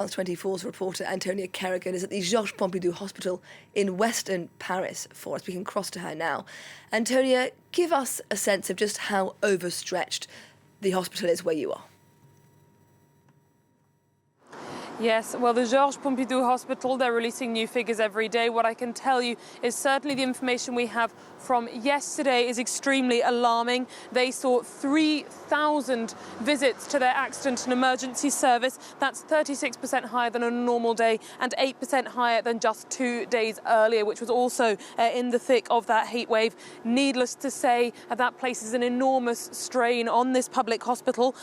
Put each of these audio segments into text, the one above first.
France 24's reporter Antonia Kerrigan is at the Georges-Pompidou hospital in Western Paris for us. We can cross to her now. Antonia, give us a sense of just how overstretched the hospital is where you are. Yes, well, the Georges-Pompidou Hospital, they're releasing new figures every day. What I can tell you is certainly the information we have from yesterday is extremely alarming. They saw 3,000 visits to their accident and emergency service. That's 36% higher than a normal day and 8% higher than just 2 days earlier, which was also in the thick of that heat wave. Needless to say, that places an enormous strain on this public hospital.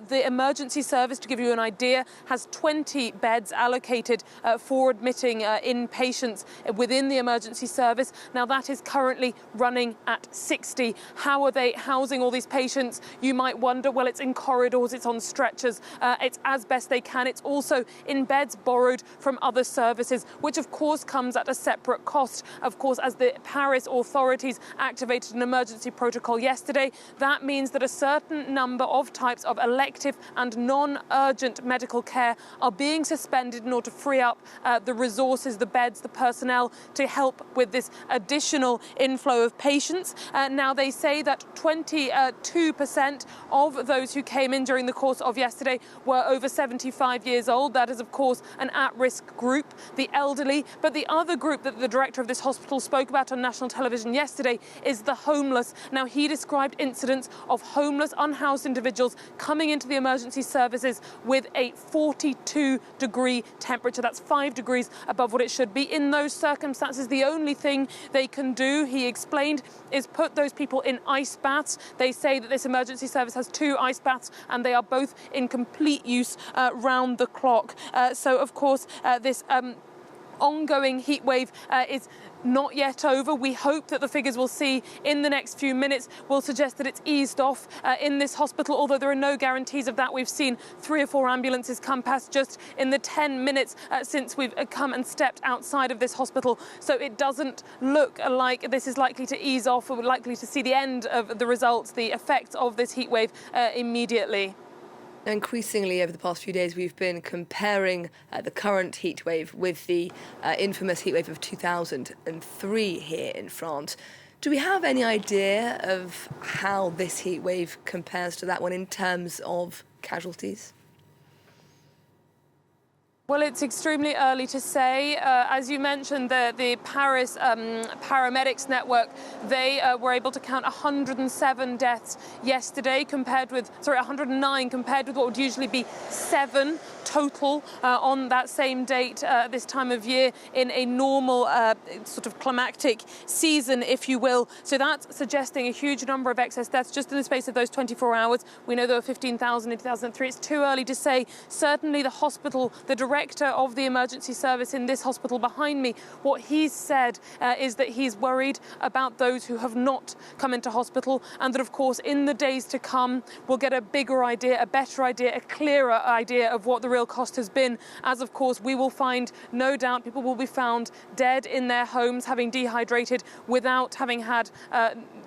The emergency service, to give you an idea, has 20 beds allocated for admitting inpatients within the emergency service. Now, that is currently running at 60. How are they housing all these patients? You might wonder. Well, it's in corridors, it's on stretchers, it's as best they can. It's also in beds borrowed from other services, which of course comes at a separate cost. Of course, as the Paris authorities activated an emergency protocol yesterday, that means that a certain number of types of elective and non-urgent medical care are being suspended in order to free up the resources, the beds, the personnel to help with this additional inflow of patients. Now, they say that 22% of those who came in during the course of yesterday were over 75 years old. That is, of course, an at-risk group, the elderly. But the other group that the director of this hospital spoke about on national television yesterday is the homeless. Now, he described incidents of homeless, unhoused individuals coming into the emergency services with a 42-degree temperature. That's 5 degrees above what it should be. In those circumstances, the only thing they can do, he explained, is put those people in ice baths. They say that this emergency service has 2 ice baths and they are both in complete use round the clock. So, of course, this ongoing heat wave is not yet over. We hope that the figures we'll see in the next few minutes will suggest that it's eased off in this hospital, although there are no guarantees of that. We've seen 3 or 4 ambulances come past just in the 10 minutes since we've come and stepped outside of this hospital. So it doesn't look like this is likely to ease off, or we're likely to see the end of the results, the effects of this heat wave immediately. Increasingly over the past few days, we've been comparing the current heat wave with the infamous heat wave of 2003 here in France. Do we have any idea of how this heat wave compares to that one in terms of casualties? Well, it's extremely early to say. As you mentioned, the Paris paramedics network, they were able to count 107 deaths yesterday, 109 compared with what would usually be 7 total on that same date this time of year in a normal sort of climactic season, if you will. So that's suggesting a huge number of excess deaths just in the space of those 24 hours. We know there were 15,000 in 2003. It's too early to say. Certainly the hospital, the director of the emergency service in this hospital behind me, what he's said is that he's worried about those who have not come into hospital, and that, of course, in the days to come, we'll get a bigger idea, a better idea, a clearer idea of what the real cost has been, as, of course, we will find, no doubt, people will be found dead in their homes, having dehydrated without having had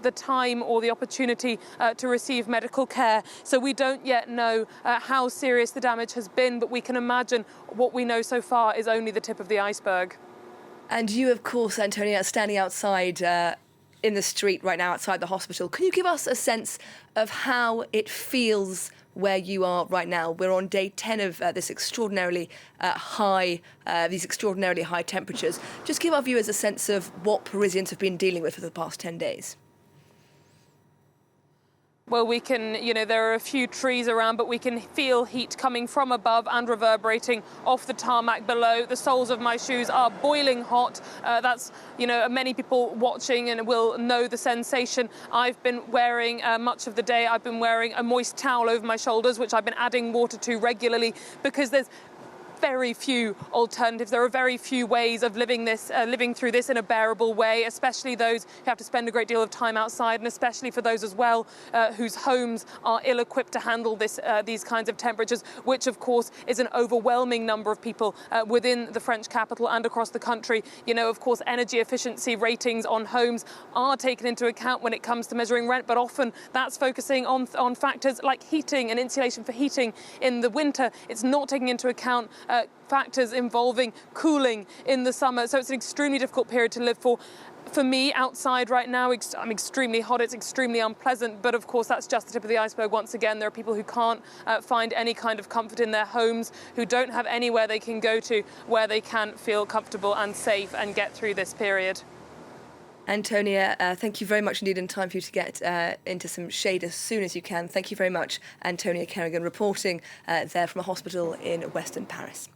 the time or the opportunity to receive medical care. So we don't yet know how serious the damage has been, but we can imagine what we know so far is only the tip of the iceberg. And you, of course, Antonia, are standing outside in the street right now outside the hospital. Can you give us a sense of how it feels where you are right now? We're on day 10 of these extraordinarily high temperatures. Just give our viewers a sense of what Parisians have been dealing with for the past 10 days. Well, we can, there are a few trees around, but we can feel heat coming from above and reverberating off the tarmac below. The soles of my shoes are boiling hot. That's, many people watching and will know the sensation. I've been wearing, much of the day, I've been wearing a moist towel over my shoulders, which I've been adding water to regularly, because there's very few alternatives. There are very few ways of living through this in a bearable way, especially those who have to spend a great deal of time outside, and especially for those as well whose homes are ill-equipped to handle these kinds of temperatures, which of course is an overwhelming number of people within the French capital and across the country. Of course, energy efficiency ratings on homes are taken into account when it comes to measuring rent, but often that's focusing on factors like heating and insulation for heating in the winter. It's not taking into account factors involving cooling in the summer. So it's an extremely difficult period to live for. For me, outside right now, I'm extremely hot, it's extremely unpleasant, but of course that's just the tip of the iceberg. Once again, there are people who can't find any kind of comfort in their homes, who don't have anywhere they can go to where they can feel comfortable and safe and get through this period. Antonia, thank you very much indeed, and time for you to get into some shade as soon as you can. Thank you very much, Antonia Kerrigan, reporting there from a hospital in Western Paris.